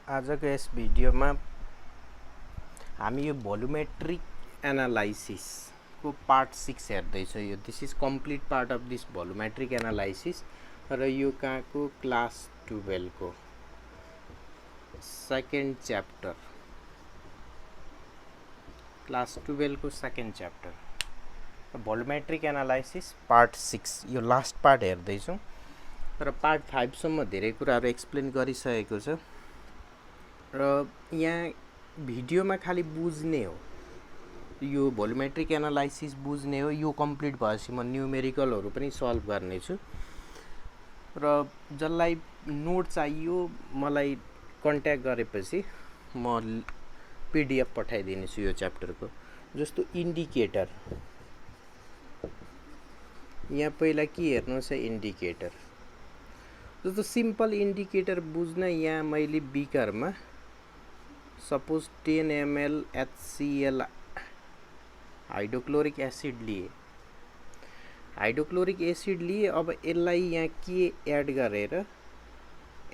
आजको यस भिडियोमा हामी यो भोल्युमेट्रिक एनालाइसिसको पार्ट 6 हेर्दैछौँ। यो this is complete part of this volumetric analysis र यो कहाँको क्लास 12 को सेकेन्ड च्याप्टर, क्लास 12 को सेकेन्ड च्याप्टर भोल्युमेट्रिक एनालाइसिस पार्ट 6 यो लास्ट पार्ट हेर्दैछौँ र पार्ट 5 सम्म धेरै कुराहरू एक्सप्लेन गरिसकेको छ र यहाँ भिडियोमा खाली बुझ्ने हो, यो भोल्युमेट्रिक एनालाइसिस बुझ्ने हो। यो कम्प्लिट भएपछि म न्युमेरिकलहरू पनि सल्भ गर्नेछु र जसलाई नोट चाहियो मलाई कन्ट्याक्ट गरेपछि म पीडीएफ पठाइदिनेछु यो च्याप्टरको। जस्तो इन्डिकेटर, यहाँ पहिला के हेर्नु छ, इन्डिकेटर। जस्तो सिम्पल इन्डिकेटर बुझ्न यहाँ मैले बिकरमा suppose 10 ml HCl hydrochloric acid लिए। हाइड्रोक्लोरिक एसिड लिए, अब यसलाई यहाँ के एड गरेर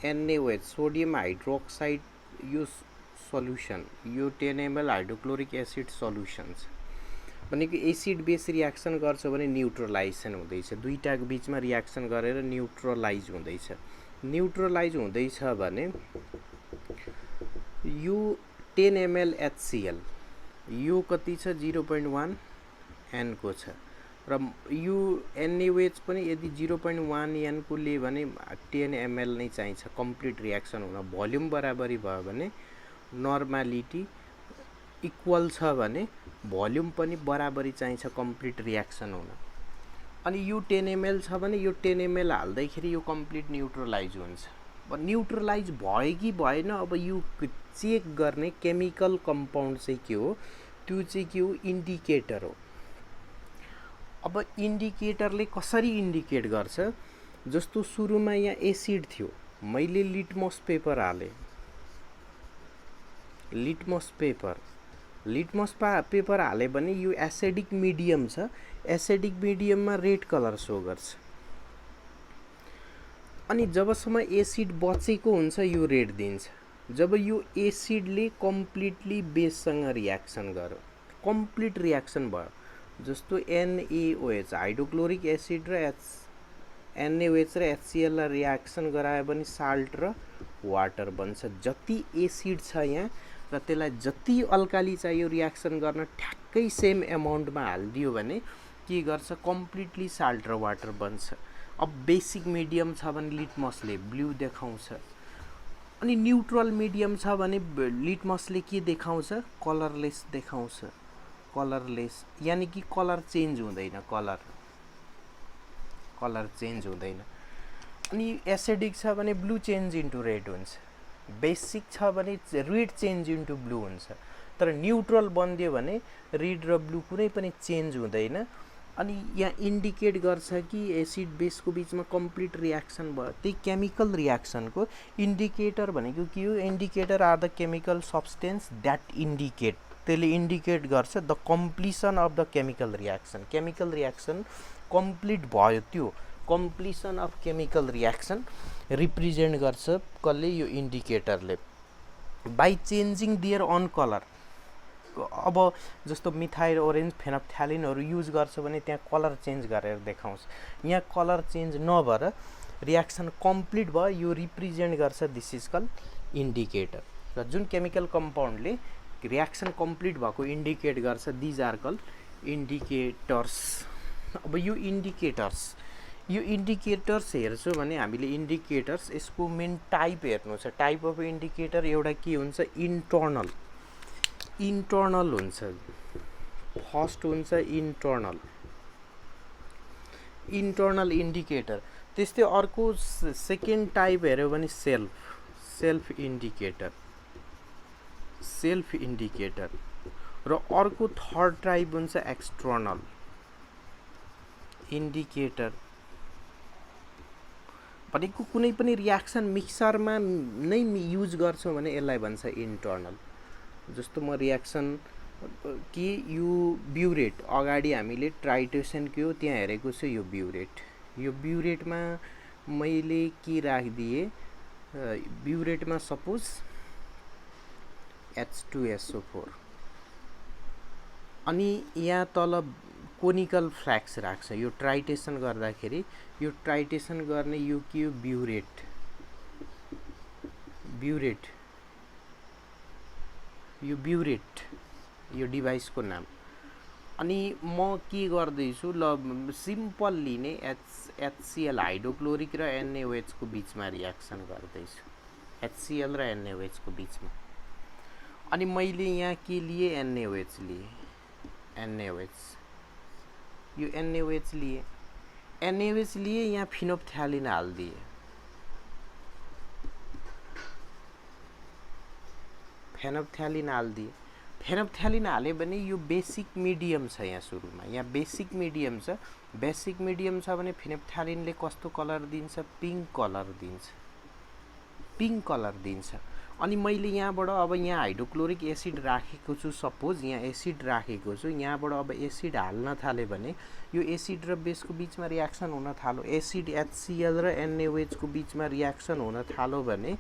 NaOH सोडियम हाइड्रोक्साइड यो सल्युसन, यो 10 ml हाइड्रोक्लोरिक एसिड सल्युसन छ भनेको एसिड बेस रियाक्सन गर्छ भने न्युट्रलाइजेसन हुँदैछ। दुईटाको बिचमा रियाक्सन गरेर न्युट्रलाइज हुँदैछ। न्युट्रलाइज हुँदैछ भने यो 10 ml HCl यो कति छ, 0.1 N को छ र यो NaOH पनि यदि 0.1 N को लिए भने 10 ml नै चाहिन्छ कम्प्लिट रियाक्सन हुन। भोल्युम बराबरी भयो भने नर्मालिटी इक्वल छ भने भोल्युम पनि बराबरी चाहिन्छ कम्प्लिट रियाक्सन हुन। अनि यो 10 ml छ भने यो 10 ml हाल्दैखेरि यो कम्प्लिट न्युट्रलाइज हुन्छ। न्युट्रलाइज भयो कि भएन, अब यो चेक गर्ने केमिकल कम्पाउन्ड चाहिँ के हो, त्यो चाहिँ के हो, इन्डिकेटर हो। अब इन्डिकेटरले कसरी इन्डिकेट गर्छ, जस्तो सुरुमा यहाँ एसिड थियो, मैले लिटमस पेपर हालेँ। लिटमस पेपर हाले भने यो एसिडिक मिडियम छ, एसिडिक मिडियममा रेड कलर सो गर्छ। अनि जबसम्म एसिड बचेको हुन्छ यो रेड दिन्छ। जब यो एसिडले कम्प्लिटली बेससँग रियाक्सन गर्यो, कम्प्लिट रियाक्सन भयो, जस्तो NaOH हाइड्रोक्लोरिक एसिड र NaOH र HCl लाई रियाक्सन गरायो भने साल्ट र वाटर बन्छ। जति एसिड छ यहाँ र त्यसलाई जति अल्काली चाहियो रियाक्सन गर्न ठ्याक्कै सेम एमाउन्टमा हालिदियो भने के गर्छ, कम्प्लिटली साल्ट र वाटर बन्छ। अब बेसिक मिडियम छ भने लिटमसले ब्लू देखाउँछ, अनि न्युट्रल मिडियम छ भने लिटमसले के देखाउँछ, कलरलेस देखाउँछ। कलरलेस यानी कि कलर चेन्ज हुँदैन, कलर चेन्ज हुँदैन। अनि एसिडिक छ भने ब्लू चेन्ज इन्टु रेड हुन्छ, बेसिक छ भने रेड चेन्ज इन्टु ब्लू हुन्छ। तर न्युट्रल बनिदियो भने रेड र ब्लू कुनै पनि चेन्ज हुँदैन। अनि यहाँ इन्डिकेट गर्छ कि एसिड बेसको बिचमा कम्प्लिट रियाक्सन भयो। त्यही केमिकल रियाक्सनको इन्डिकेटर भनेको के हो, indicator are the chemical substance that indicate, त्यसले इन्डिकेट गर्छ the completion of the chemical reaction. Chemical reaction complete भयो, त्यो completion of chemical reaction represent गर्छ कसले, यो इन्डिकेटरले, by changing their own colour. अब जस्तो मिथाइल ओरेन्ज फेनोप्थ्यालिनहरू युज गर्छ भने त्यहाँ कलर चेन्ज गरेर देखाउँछ। यहाँ कलर चेन्ज नभएर रियाक्सन कम्प्लिट भयो, यो रिप्रेजेन्ट गर्छ, दिस इज कल इन्डिकेटर। र जुन केमिकल कम्पाउन्डले रियाक्सन कम्प्लिट भएको इन्डिकेट गर्छ, दिज आर कल इन्डिकेटर्स। अब यो इन्डिकेटर्स हेर्छौँ भने हामीले इन्डिकेटर्स, यसको मेन टाइप हेर्नु छ। टाइप अफ इन्डिकेटर एउटा के हुन्छ, इन्टर्नल हुन्छ। फर्स्ट हुन्छ इन्टर्नल इन्डिकेटर। त्यस्तै अर्को सेकेन्ड टाइप हेऱ्यो भने सेल्फ इन्डिकेटर र अर्को थर्ड टाइप हुन्छ एक्सटर्नल इन्डिकेटर। भनेको कुनै पनि रियाक्सन मिक्सरमा नै युज गर्छौँ भने यसलाई भन्छ इन्टर्नल। जस्तो म रियाक्सन कि यो ब्युरेट, अगाडि हामीले ट्राइटोसन के हो त्यहाँ हेरेको छु, यो ब्युरेटमा मैले के राखिदिएँ, ब्युरेटमा सपोज H2SO4 अनि यहाँ तल कोनिकल फ्ल्याक्स राख्छ। यो ट्राइटेसन गर्दाखेरि यो ट्राइटेसन गर्ने यो के हो ब्युरेट यो ब्युरेट यो डिभाइसको नाम। अनि म के गर्दैछु ल सिम्पल लिने HCl हाइड्रोक्लोरिक र NaOH को बीचमा रियाक्सन गर्दैछु HCl र NaOH को बीचमा। अनि मैले यहाँ के लिए NaOH लिए यो NaOH लिए यहाँ फिनोप्थ्यालिन हाल्दिए फेनोप्थ्यालिन हाले भने यो बेसिक मिडियम छ। यहाँ सुरुमा यहाँ बेसिक मिडियम छ भने फिनोप्थ्यालिनले कस्तो कलर दिन्छ पिङ्क कलर दिन्छ। अनि मैले यहाँबाट अब यहाँ हाइड्रोक्लोरिक एसिड राखेको छु, सपोज यहाँ एसिड राखेको छु, यहाँबाट अब एसिड हाल्न थाले भने यो एसिड र बेसको बीचमा रियाक्सन हुन थाल्यो। एसिड HCl र NaOH को बीचमा रियाक्सन हुन थाल्यो भने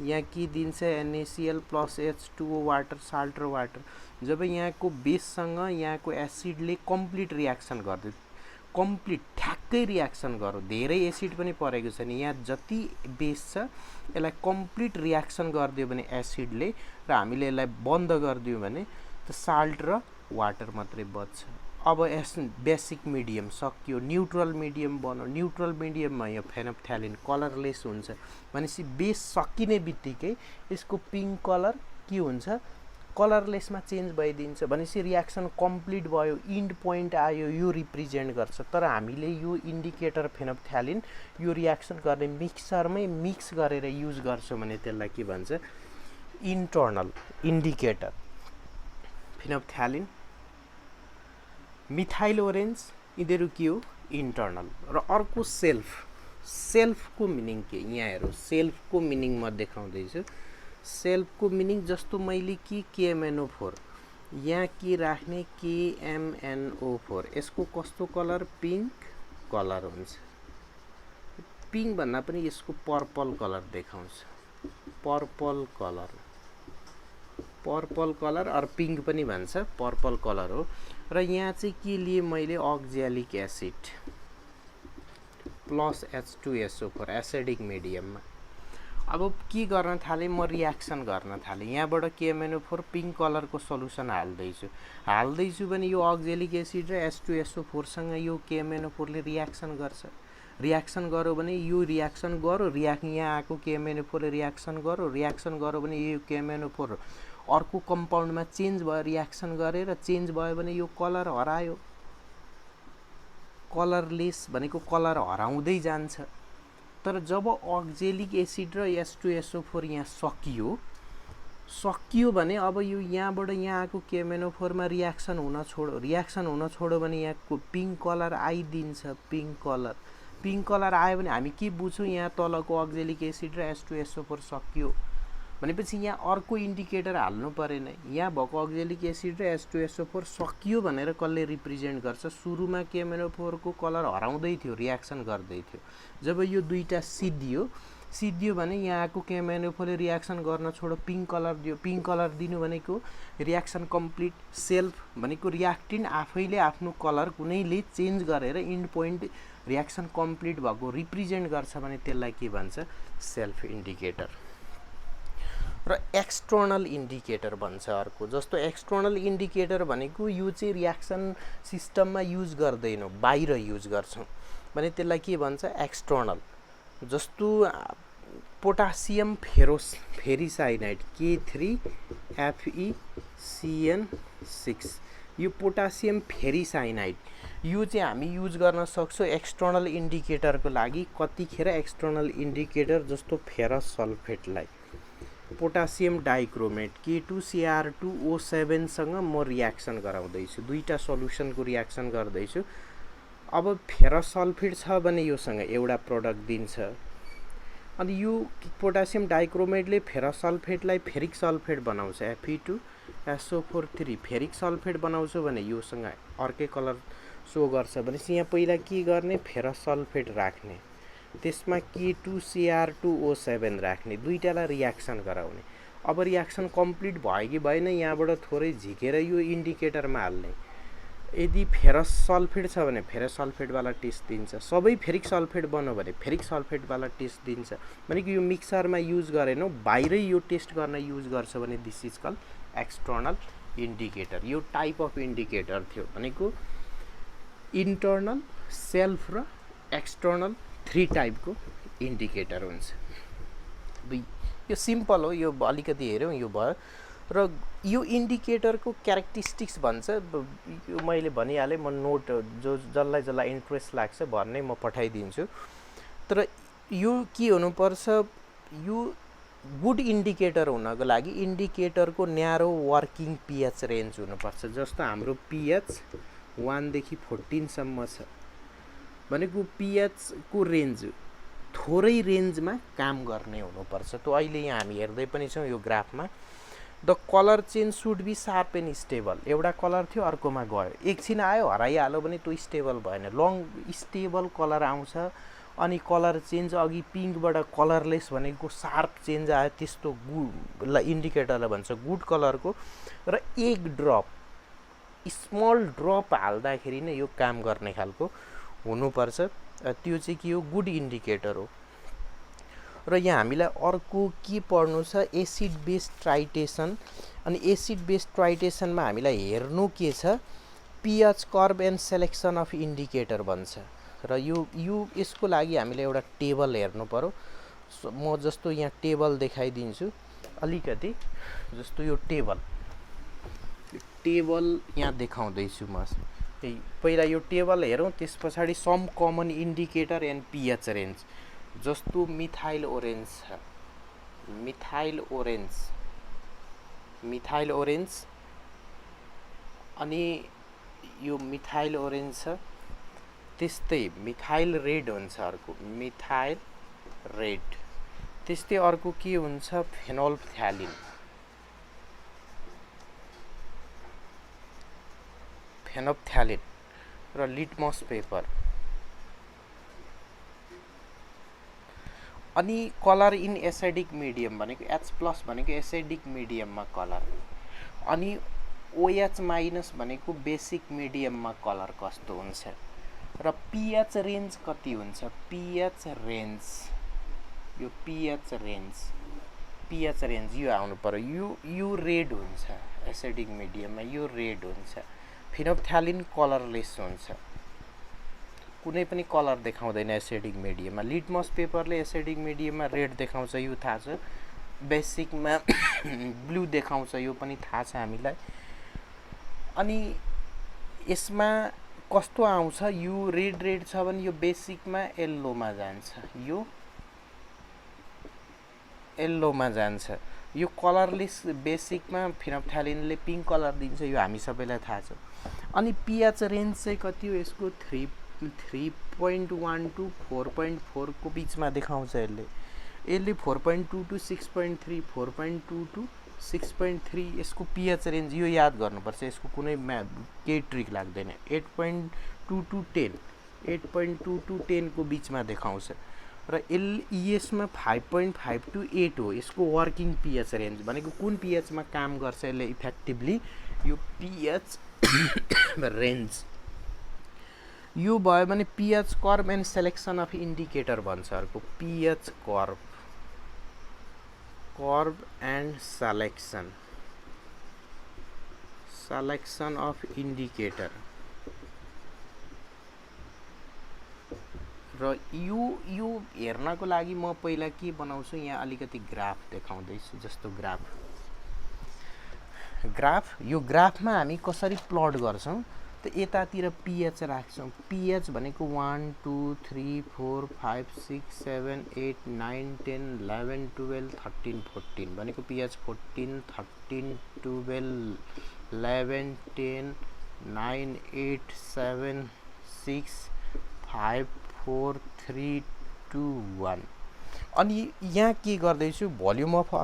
यहाँ के दिन्छ NaCl plus H2O water salt र वाटर। जब यहाँको बेससँग यहाँको एसिडले कम्प्लिट रियाक्सन गर्दै ठ्याक्कै रियाक्सन गर्यो, धेरै एसिड पनि परेको छैन, यहाँ जति बेस छ यसलाई कम्प्लिट रियाक्सन गरिदियो भने एसिडले र हामीले यसलाई बन्द गरिदियो भने त साल्ट र वाटर मात्रै बच्छ। अब बेसिक मिडियम सक्यो, न्यूट्रल मिडियम बन्यो। न्यूट्रल मिडियममा यो फेनोप्थ्यालिन कलरलेस हुन्छ भनेपछि बेस सकिने बित्तिकै यसको पिङ्क कलर के हुन्छ कलरलेसमा चेन्ज भइदिन्छ भनेपछि रियाक्सन कम्प्लिट भयो, इन्ड पोइन्ट आयो, यो रिप्रेजेन्ट गर्छ। तर हामीले यो इन्डिकेटर फेनोप्थ्यालिन यो रियाक्सन गर्ने मिक्सरमै मिक्स गरेर युज गर्छौँ भने त्यसलाई के भन्छ इन्टर्नल इन्डिकेटर। फिनोप्थ्यालिन मिथाइल ओरेन्ज यिनीहरू के हो इन्टर्नल। र अर्को सेल्फको मिनिङ के यहाँ हेरौँ। सेल्फको मिनिङ म देखाउँदैछु। सेल्फको मिनिङ जस्तो मैले KMNO4 यहाँ के राख्ने KMNO4 यसको कस्तो कलर पिङ्क कलर हुन्छ। पिङ्क भन्दा पनि यसको पर्पल कलर देखाउँछ, पर्पल कलर अर पिङ्क पनि भन्छ, पर्पल कलर हो। र यहाँ चाहिँ के लिए मैले अक्ज्यालिक एसिड प्लस H2SO4 एसिडिक मिडियममा। अब के गर्न थालेँ म रियाक्सन गर्न थालेँ। यहाँबाट KMNO4 पिङ्क कलरको सल्युसन हाल्दैछु भने यो अक्ज्यालिक एसिड र H2SO4 सँग यो KMNO4 ले रियाक्सन गर्छ। रियाक्सन गर्यो भने यो रियाक्सन गर्यो, यहाँ आएको KMNO4 ले रियाक्सन गर्यो भने यो KMNO4 अर्को कम्पाउन्डमा चेन्ज भयो, रियाक्सन गरेर चेन्ज भयो भने यो कलर हरायो। कलरलेस भनेको कलर हराउँदै जान्छ। तर जब अक्ज्यालिक एसिड र H2SO4 यहाँ सकियो भने अब यो यहाँबाट यहाँ आएको KMNO4 मा रियाक्सन हुन छोड्यो भने यहाँको पिङ्क कलर आइदिन्छ। पिङ्क कलर आयो भने हामी के बुझ्छौँ यहाँ तलको अक्ज्यालिक एसिड र H2SO4 सकियो भनेपछि यहाँ अर्को इन्डिकेटर हाल्नु परेन। यहाँ भएको अक्ज्यालिक एसिड र H2SO4 सकियो भनेर कसले रिप्रेजेन्ट गर्छ। सुरुमा KMNO4 को कलर हराउँदै थियो, रियाक्सन गर्दै थियो। जब यो दुईटा सिद्धियो भने यहाँ आएको KMNO4 ले रियाक्सन गर्न छोड्यो, पिङ्क कलर दियो। पिङ्क कलर दिनु भनेको रियाक्सन कम्प्लिट। सेल्फ भनेको रियाक्टेन्ट आफैले आफ्नो कलर कुनैले चेन्ज गरेर इन्ड पोइन्ट रियाक्सन कम्प्लिट भएको रिप्रेजेन्ट गर्छ भने त्यसलाई के भन्छ सेल्फ इन्डिकेटर। र एक्सटर्नल इन्डिकेटर भन्छ अर्को। जस्तो एक्सटर्नल इन्डिकेटर भनेको यो चाहिँ रियाक्सन सिस्टममा युज गर्दैनौँ, बाहिर युज गर्छौँ भने त्यसलाई के भन्छ एक्सटर्नल। जस्तो पोटासियम फेरिसाइनाइड K3FeCN6 यो पोटासियम फेरिसाइनाइड यो चाहिँ हामी युज गर्न सक्छौँ एक्सटर्नल इन्डिकेटरको लागि। कतिखेर एक्सटर्नल इन्डिकेटर जस्तो फेरस सल्फेटलाई पोटासियम डाइक्रोमेट K2Cr2O7 सँग म रियाक्सन गराउँदैछु, दुईटा सल्युसनको रियाक्सन गर्दैछु। अब फेरस सल्फेट छ भने योसँग एउटा प्रोडक्ट दिन्छ। अनि यो पोटासियम डाइक्रोमेटले फेरस सल्फेटलाई फेरिक सल्फेट बनाउँछ Fe2SO43 फेरिक सल्फेट बनाउँछ भने योसँग अर्कै कलर सो गर्छ भनेपछि यहाँ पहिला के गर्ने फेरस सल्फेट राख्ने, त्यसमा K2Cr2O7 राख्ने, दुईटालाई रियाक्सन गराउने। अब रियाक्सन कम्प्लिट भयो कि भएन यहाँबाट थोरै झिकेर यो इन्डिकेटरमा हाल्ने। यदि फेरस सल्फेट छ भने फेरस सल्फेटवाला टेस्ट दिन्छ, सबै फेरिक सल्फेट बन्यो भने फेरिक सल्फेटवाला टेस्ट दिन्छ। भनेको यो मिक्सरमा युज गरेनौँ, बाहिरै यो टेस्ट गर्न युज गर्छ भने this is called external indicator. यो टाइप अफ इन्डिकेटर थियो, भनेको इन्टर्नल, सेल्फ र एक्सटर्नल 3 टाइपको इन्डिकेटर हुन्छ। यो सिम्पल हो, यो अलिकति हेऱ्यौँ यो भयो। र यो इन्डिकेटरको क्यारेक्टरिस्टिक्स भन्छ, यो मैले भनिहालेँ, म नोट जसलाई इन्ट्रेस्ट लाग्छ भन्ने म पठाइदिन्छु। तर यो के हुनुपर्छ, यो गुड इन्डिकेटर हुनको लागि इन्डिकेटरको न्यारो वर्किङ पिएच रेन्ज हुनुपर्छ। जस्तो हाम्रो पिएच 1 देखि 14 सम्म छ भनेको पिएच को रेन्ज थोरै रेन्जमा काम गर्ने हुनुपर्छ। त अहिले यहाँ हामी हेर्दै पनि छौँ यो ग्राफमा, the colour change should be sharp and stable. एउटा कलर थियो अर्कोमा गयो, एकछिन आयो हराइहाल्यो भने त्यो स्टेबल भएन, लङ स्टेबल कलर आउँछ। अनि कलर चेन्ज अघि पिङ्कबाट कलरलेस भनेको सार्प चेन्ज आयो, त्यस्तो गुड इन्डिकेटरलाई भन्छ गुड कलरको। र एक ड्रप स्मल ड्रप हाल्दाखेरि नै यो काम गर्ने खालको हुनुपर्छ, त्यो चाहिँ के हो, गुड इन्डिकेटर हो। र यहाँ हामीलाई अर्को के पढ्नु छ, एसिड बेस ट्राइटेसन। अनि एसिड बेस ट्राइटेसनमा हामीलाई हेर्नु के छ, pH curve and selection of indicator भन्छ। र यो यसको लागि हामीले एउटा टेबल हेर्नु पर्यो। म जस्तो यहाँ टेबल देखाइदिन्छु अलिकति, जस्तो यो टेबल यहाँ देखाउँदैछु म। पहिला यो टेबल हेरौँ, त्यस पछाडि some common indicator and pH range. जस्तो मिथाइल ओरेन्ज छ, मिथाइल ओरेन्ज अनि यो मिथाइल ओरेन्ज छ, त्यस्तै मिथाइल रेड हुन्छ अर्को, मिथाइल रेड। त्यस्तै अर्को के हुन्छ, फेनोल्फ्थ्यालिन, र लिटमस पेपर। अनि कलर इन एसिडिक मिडियम भनेको H+ भनेको एसिडिक मिडियममा कलर। अनि OH- भनेको बेसिक मिडियममा कलर कस्तो हुन्छ। र पिएच रेन्ज कति हुन्छ, पिएच रेन्ज यो आउनु पर्यो। यो रेड हुन्छ एसिडिक मिडियममा, यो रेड हुन्छ। फिनोल्फ्थ्यालिन कलरलेस हुन्छ, कुनै पनि कलर देखाउँदैन एसिडिक मिडियममा। लिटमस पेपरले एसिडिक मिडियममा रेड देखाउँछ, यो थाहा छ। बेसिकमा ब्लू देखाउँछ, यो पनि थाहा छ हामीलाई। अनि यसमा कस्तो आउँछ, यो रेड छ भने यो बेसिकमा येल्लोमा जान्छ, यो येल्लोमा जान्छ। यो कलरलेस बेसिकमा फिनोल्फ्थ्यालिनले पिङ्क कलर दिन्छ, यो हामी सबैलाई थाहा छ। अनि पिएच रेन्ज चाहिँ कति हो यसको, 3.1 to 4.4 को बिचमा देखाउँछ यसले 4.2 to 6.3, 4.2 to 6.3 यसको पिएच रेन्ज। यो याद गर्नुपर्छ, यसको कुनै केही ट्रिक लाग्दैन। 8.2 to 10, 8.2 to 10 को बिचमा देखाउँछ। र यसमा 5.5 to 8 हो यसको वर्किङ पिएच रेन्ज, भनेको कुन पिएचमा काम गर्छ यसले इफेक्टिभली, यो पिएच रेन्ज। यो भयो भने pH curve and selection of indicator भन्छ अर्को, pH curve and selection of indicator. र यो हेर्नको लागि म पहिला के बनाउँछु, यहाँ अलिकति ग्राफ देखाउँदैछु। जस्तो ग्राफ यो ग्राफमा हामी कसरी प्लट गर्छौँ, त यतातिर पिएच राख्छौँ। पिएच भनेको 1 2 3 4 5 6 7 8 9 10 11 12 13 14 भनेको पिएच 14 13 12 11 10 9 8 7 6 5 4 3 2 1। अनि यहाँ के गर्दैछु, भोल्युम अफ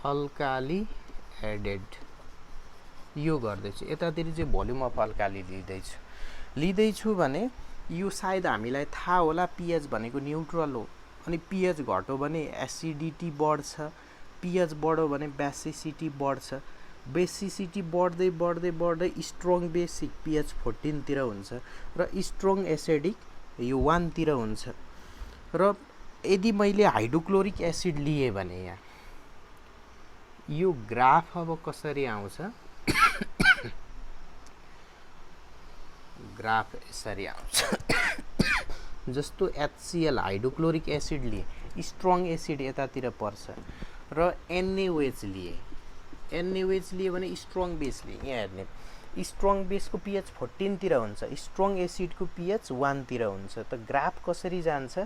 अल्काली एडेड यो गर्दैछु। यतातिर चाहिँ भोल्युम अफ अल्काली लिँदैछु भने यो सायद हामीलाई थाहा होला पिएच भनेको न्युट्रल हो। अनि pH घट्यो भने एसिडिटी बढ्छ, pH बढ्यो भने बेसिसिटी बढ्छ, बेसिसिटी बढ्दै बढ्दै बढ्दै स्ट्रङ बेसिक pH 14 तिर हुन्छ र स्ट्रङ एसिडिक यो 1 तिर हुन्छ। र यदि मैले हाइड्रोक्लोरिक एसिड लिए भने यहाँ यो ग्राफ अब कसरी आउँछ, ग्राफ यसरी आउँछ। जस्तो HCl हाइड्रोक्लोरिक एसिड लिए स्ट्रङ एसिड यतातिर पर्छ र NaOH लिए भने स्ट्रङ बेस लिए, यहाँ हेर्ने स्ट्रङ बेसको pH 14 तिर हुन्छ, स्ट्रङ एसिडको pH 1 तिर हुन्छ। त ग्राफ कसरी जान्छ,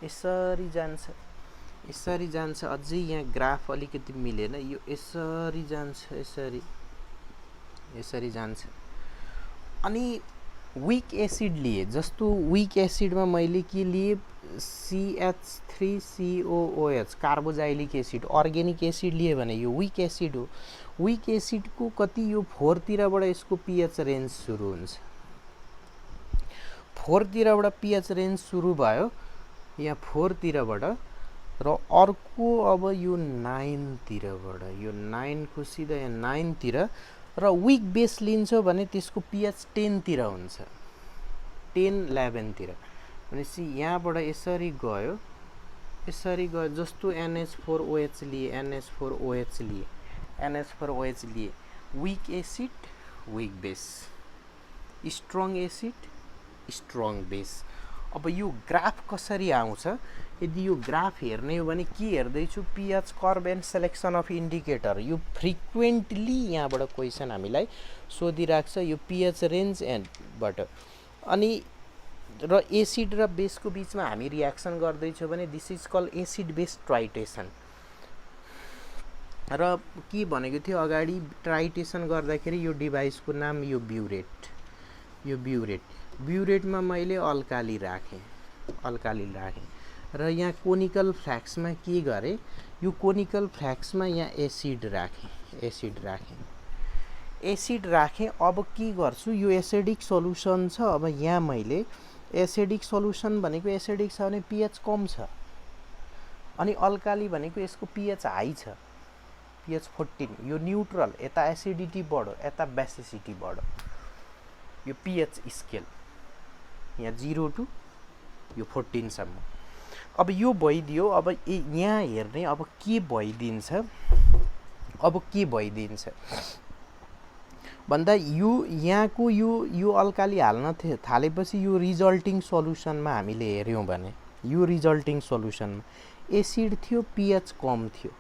यसरी जान्छ, यसरी जान्छ। अझै यहाँ ग्राफ अलिकति मिलेन, यो यसरी जान्छ, यसरी यसरी जान्छ। अनि वीक एसिड लिए, जस्तो वीक एसिडमा मैले के लिए CH3COOH carboxylic acid organic acid लिए भने यो वीक एसिड हो। वीक एसिडको कति यो 4 तिरबाट यसको pH रेन्ज सुरु हुन्छ, 4 तिरबाट pH रेन्ज सुरु भयो यहाँ 4 तिरबाट, र अर्को अब यो 9 तिरबाट, यो 9 को सिधा यहाँ 9 तिर, र वीक बेस लिन्छ भने त्यसको pH 10 तिर हुन्छ, 10-11 तिर। भनेपछि यहाँबाट यसरी गयो, यसरी गयो। जस्तो NH4OH लिए, NH4OH लिए, NH4OH लिए, weak acid weak base, strong acid strong base. अब यो ग्राफ कसरी आउँछ, यदि यो ग्राफ हेर्ने हो भने के हेर्दैछु, pH curve and selection of indicator. यो फ्रिक्वेन्टली यहाँबाट क्वेसन हामीलाई सोधिराख्छ यो pH रेन्ज एन्डबाट। अनि र एसिड र बेसको बिचमा हामी रियाक्सन गर्दैछौँ भने this is called acid base titration. र के भनेको थियो अगाडि, ट्राइटेसन गर्दाखेरि यो डिभाइसको नाम यो ब्युरेट, यो ब्युरेटमा मैले अल्काली राखेँ, र यहाँ कोनिकल फ्ल्याक्समा के गरेँ, यो कोनिकल फ्ल्याक्समा यहाँ एसिड राखेँ। अब के गर्छु, यो एसिडिक सल्युसन छ। अब यहाँ मैले एसिडिक सल्युसन भनेको एसिडिक छ भने pH कम छ, अनि अल्काली भनेको यसको pH हाई छ, pH 14, यो न्यूट्रल, यता एसिडिटी बढ्यो यता बेसिसिटी बढ्यो। यो pH स्केल यहाँ 0 to यो 14 सम्म। अब यो भइदियो। अब यहाँ हेर्ने अब के भइदिन्छ भन्दा यो यहाँको यो अल्काली हाल्न थालेपछि यो रिजल्टिङ सल्युसनमा हामीले हेर्यौँ भने यो रिजल्टिङ सल्युसनमा एसिड थियो, pH कम थियो,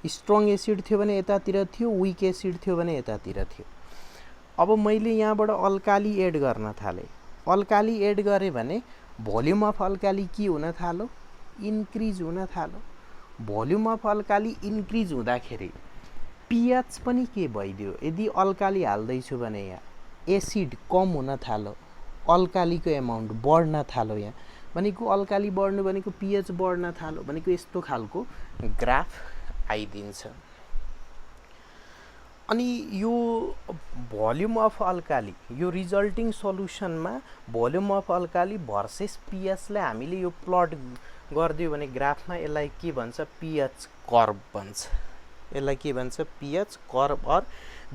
स्ट्रङ एसिड थियो भने यतातिर थियो, वीक एसिड थियो भने यतातिर थियो। अब मैले यहाँबाट अल्काली एड गर्न थालेँ, अल्काली एड गरेँ भने भोल्युम अफ अल्काली के हुन थाल्यो, इन्क्रिज हुन थाल्यो। भोल्युम अफ अल्काली इन्क्रिज हुँदाखेरि pH पनि के भइदियो, यदि अल्काली हाल्दैछु भने यहाँ एसिड कम हुन थाल्यो, अल्कालीको एमाउन्ट बढ्न थाल्यो। यहाँ भनेको अल्काली बढ्नु भनेको pH बढ्न थाल्यो भनेको यस्तो खालको ग्राफ आइदिन्छ। अनि यो भोल्युम अफ अल्काली, यो रिजल्टिङ सल्युसनमा volume of alkali versus pH लाई हामीले यो प्लट गरिदियो भने ग्राफमा यसलाई के भन्छ, pH कर्भ भन्छ। यसलाई के भन्छ, pH curve, or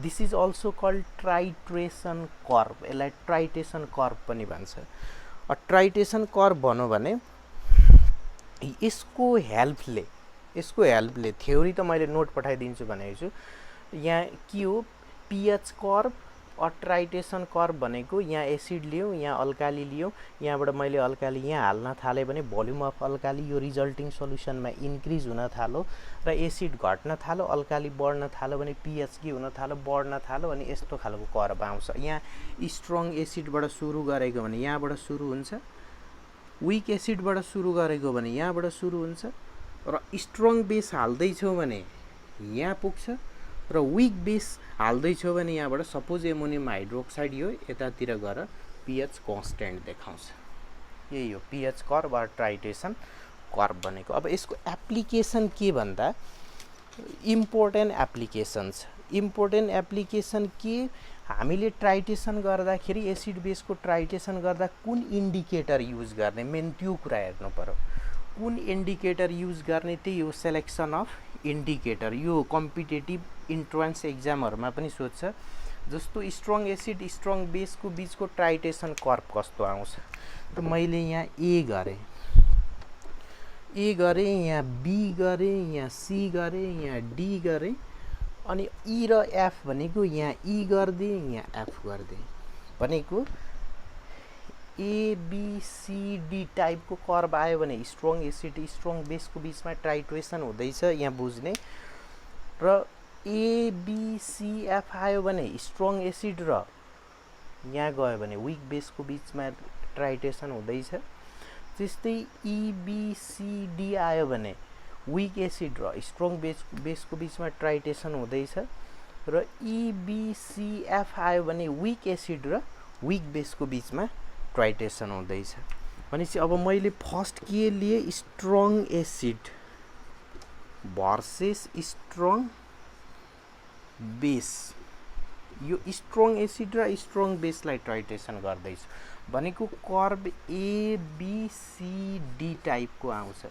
this is also called titration curve. यसलाई ट्राइटेसन कर्भ पनि भन्छ। ट्राइटेसन कर्भ भनौँ भने यसको हेल्पले थ्योरी त मैले नोट पठाइदिन्छु भनेको छु। यहाँ के हो, pH कर्भ और ट्राइटेसन कर्भ भनेको यहाँ एसिड लियो, यहाँ अल्काली लियो, यहाँबाट मैले अल्काली यहाँ हाल्न थालेँ भने भोल्युम अफ अल्काली यो रिजल्टिङ सल्युसनमा इन्क्रिज हुन थाल्यो र एसिड घट्न थाल्यो, अल्काली बढ्न थाल्यो भने pH के हुन थाल्यो, बढ्न थाल्यो। अनि यस्तो खालको कर्भ आउँछ। यहाँ स्ट्रङ एसिडबाट सुरु गरेको भने यहाँबाट सुरु हुन्छ, वीक एसिडबाट सुरु गरेको भने यहाँबाट सुरु हुन्छ, र स्ट्रङ बेस हाल्दैछौँ भने यहाँ पुग्छ, र वीक बेस हाल्दैछौँ भने यहाँबाट सपोज एमोनियम हाइड्रोक्साइड यो यतातिर गएर pH कन्स्टेन्ट देखाउँछ। यही हो pH कर्भ वा ट्राइटेसन कर्भ भनेको। अब यसको एप्लिकेसन के भन्दा इम्पोर्टेन्ट एप्लिकेसन के हामीले ट्राइटेसन गर्दाखेरि एसिड बेसको ट्राइटेसन गर्दा कुन इन्डिकेटर युज गर्ने मेन त्यो कुरा हेर्नु पर्यो। कुन इन्डिकेटर युज गर्ने त्यही हो सेलेक्सन अफ इन्डिकेटर। यो कम्पिटेटिभ इन्ट्रान्स एक्जामहरुमा पनि सोध्छ। जस्तो स्ट्रङ एसिड स्ट्रङ बेसको बीचको ट्राइटेसन कर्भ कस्तो आउँछ। त मैले यहाँ ए गरे, यहाँ बी गरे, यहाँ सी गरे, यहाँ डी गरे, अनि ई र एफ भनेको यहाँ ई गर्दे, यहाँ एफ गर्दे। भनेको ए बी सी डी टाइपको कर्भ आयो भने स्ट्रङ एसिड स्ट्रङ बेसको बीचमा ट्राइटेसन हुँदैछ यहाँ बुझ्ने, र ए बी सी एफ आयो भने स्ट्रङ एसिड र यहाँ गयो भने विक बेसको बीचमा ट्राइटेसन हुँदैछ। त्यस्तै ई बी सी डी आयो भने विक एसिड र स्ट्रङ बेसको बीचमा ट्राइटेसन हुँदैछ, र ई बी सी एफ आयो भने विक एसिड र विक बेसको बीचमा ट्राइटेसन हुँदैछ। भनेपछि अब मैले फर्स्ट के लिए strong acid versus strong base, यो स्ट्रङ एसिड र स्ट्रङ बेसलाई ट्राइटेसन गर्दैछु भनेको curve A B C D टाइपको आउँछ।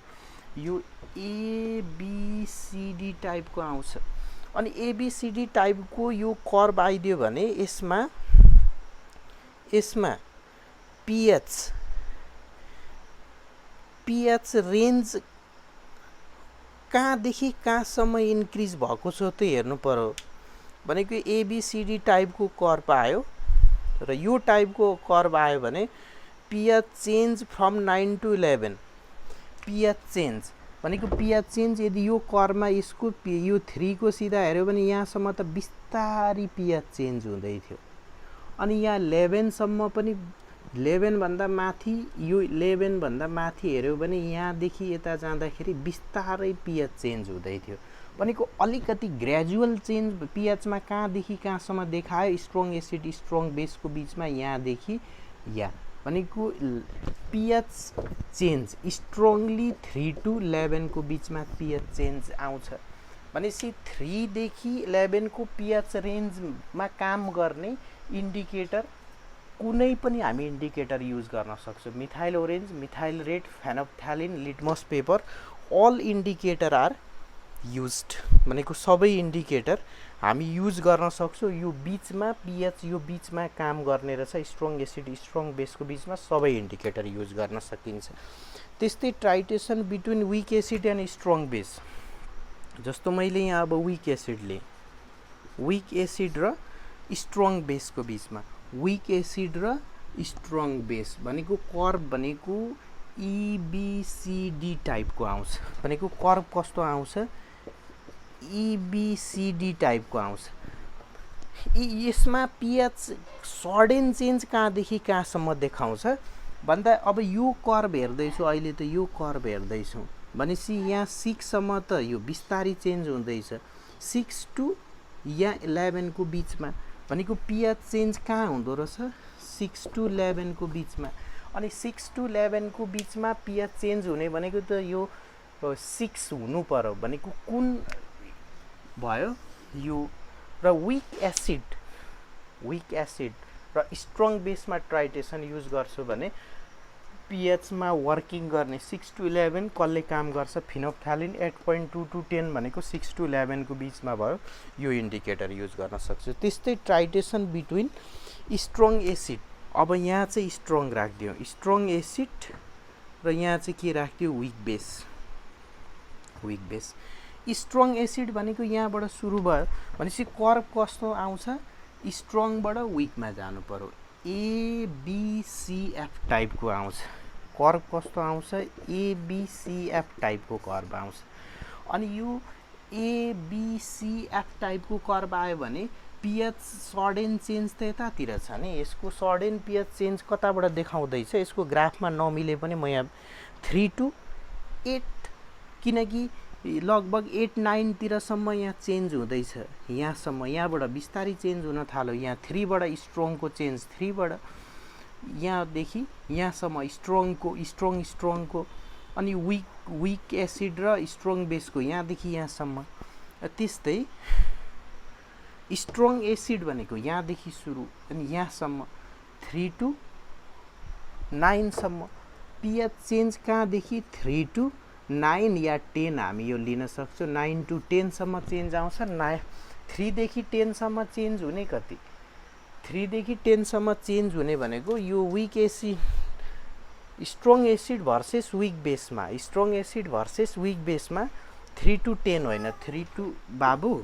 यो ए बी सी डी टाइपको आउँछ। अनि ए बी सी डी टाइपको यो कर्भ आइदियो भने यसमा पीएच रेन्ज कहाँदेखि कहाँसम्म इन्क्रिज भएको छ त्यो हेर्नु पर्यो। भनेको एबीसीडी टाइपको कर्भ आयो र यो टाइपको कर्भ आयो भने pH change from 9 to 11, pH change भनेको पीएच चेन्ज यदि यो कर्भमा यसको यो 3 को सिधा हेर्यो भने यहाँसम्म त बिस्तारी पीएच चेन्ज हुँदै थियो। अनि यहाँ 11 सम्म पनि 11 भन्दा माथि, यो 11 भन्दा माथि हेर्यो भने यहाँदेखि यता जाँदाखेरि बिस्तारै पीएच चेन्ज हुँदै थियो। भनेको अलिकति ग्रेजुअल चेन्ज पीएचमा कहाँदेखि कहाँसम्म देखायो स्ट्रङ एसिड स्ट्रङ बेसको बीचमा यहाँदेखि यहाँ, भनेको पीएच चेन्ज स्ट्रङली 3 to 11 को बीचमा पीएच चेन्ज आउँछ। भनेपछि 3 देखि 11 को पीएच रेन्जमा काम गर्ने इन्डिकेटर कुनै पनि हामी इन्डिकेटर युज गर्न सक्छौँ। Methyl orange, methyl red, phenolphthalein, litmus paper, all indicator are used. भनेको सबै इन्डिकेटर हामी युज गर्न सक्छौँ। यो बीचमा पीएच यो बीचमा काम गर्ने रहेछ। स्ट्रङ एसिड स्ट्रङ बेसको बीचमा सबै इन्डिकेटर युज गर्न सकिन्छ। त्यस्तै titration between weak acid and strong base, जस्तो मैले यहाँ अब विक एसिड र स्ट्रङ बेसको बीचमा विक एसिड र स्ट्रङ बेस भनेको कर्भ भनेको EBCD टाइपको आउँछ। भनेको कर्भ कस्तो आउँछ EBCD टाइपको आउँछ। यसमा पीएच सडन चेन्ज कहाँदेखि कहाँसम्म देखाउँछ भन्दा अब यो कर्भ हेर्दैछु अहिले त यो कर्भ हेर्दैछु भनेपछि यहाँ 6 सम्म त यो बिस्तारी चेन्ज हुँदैछ, 6 to यहाँ 11 को बीचमा। भनेको पीएच चेन्ज कहाँ हुँदो रहेछ 6 to 11 को बीचमा। अनि 6 to 11 को बीचमा पीएच चेन्ज हुने भनेको त यो 6 हुनु पर्यो। भनेको कुन भयो यो। र विक एसिड र स्ट्रङ बेसमा ट्राइटेसन युज गर्छु भने पीएचमा वर्किङ गर्ने 6 to 11 कसले काम गर्छ फिनोप्थ्यालिन 8.2 to 10 भनेको 6 to 11 को बीचमा भयो, यो इन्डिकेटर युज गर्न सक्छु। त्यस्तै ट्राइटेसन बिट्विन स्ट्रङ एसिड, अब यहाँ चाहिँ स्ट्रङ राखिदियो स्ट्रङ एसिड र यहाँ चाहिँ के राखिदियो विक बेस। स्ट्रङ एसिड भनेको यहाँबाट सुरु भयो भनेपछि कर्भ कस्तो आउँछ स्ट्रङबाट विकमा जानु पर्यो, ABCF टाइपको आउँछ। कर्भ कस्तो आउँछ ABCF टाइपको कर्भ आउँछ। अनि यो ABCF टाइपको कर्भ आयो भने पीएच सडन चेन्ज त यतातिर छ नि, यसको सडन पीएच चेन्ज कताबाट देखाउँदैछ यसको ग्राफमा नमिले पनि म यहाँ 3 to 8 किनकि लगभग 8-9 तिरसम्म यहाँ चेन्ज हुँदैछ यहाँसम्म, यहाँबाट बिस्तारी चेन्ज हुन थाल्यो। यहाँ 3 बाट स्ट्रङको चेन्ज 3 बाट यहाँदेखि यहाँसम्म स्ट्रङको अनि विक एसिड र स्ट्रङ बेसको यहाँदेखि यहाँसम्म। त्यस्तै स्ट्रङ एसिड भनेको यहाँदेखि सुरु अनि यहाँसम्म 3 to 9 सम्म। pH चेन्ज कहाँदेखि 3 to 9 या 10 हामी यो लिन सक्छौँ। 9 to 10 सम्म चेन्ज आउँछ। 3 देखि 10 सम्म चेन्ज हुने कति? 3 देखि 10 सम्म चेन्ज हुने भनेको यो weak acid strong acid versus विक बेसमा, स्ट्रङ एसिड भर्सेस विक बेसमा 3 to 10 होइन, 3 to बाबु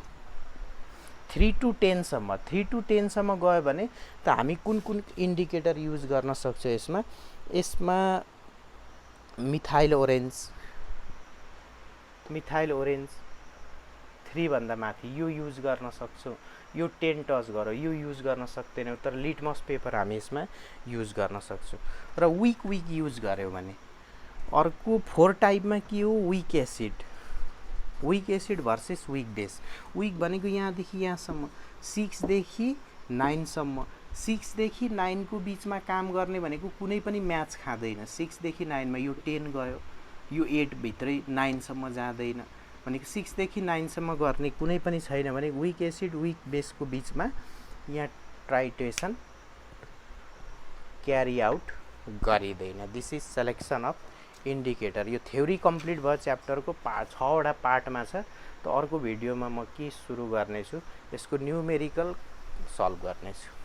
3 to 10 सम्म। 3 to 10 सम्म गयो भने त हामी कुन कुन इन्डिकेटर युज गर्न सक्छौँ यसमा? यसमा मिथाइल ओरेन्ज 3 भन्दा माथि यो युज गर्न सक्छौँ। यो 10 टच गरौँ, यो युज गर्न सक्दैनौँ, तर लिटमस पेपर हामी यसमा युज गर्न सक्छौँ। र विक युज गऱ्यौँ भने अर्को 4 टाइपमा के हो? Weak acid versus weak base. Weak भनेको यहाँदेखि यहाँसम्म, 6 देखि 9 सम्म। 6 देखि 9 को बिचमा काम गर्ने भनेको कुनै पनि म्याच खाँदैन। 6 देखि 9 मा यो 10 गयो, यो 8 भित्रै 9 सम्म जाँदैन भनेको 6 देखि 9 सम्म गर्ने कुनै पनि छैन भने विक एसिड विक बेसको बिचमा यहाँ ट्राइटेसन क्यारी आउट गरिँदैन। This is selection of indicator. यो थ्योरी कम्प्लिट भयो च्याप्टरको 6 वटा पार्टमा छ। त अर्को भिडियोमा म के सुरु गर्नेछु, यसको न्युमेरिकल सल्भ गर्नेछु।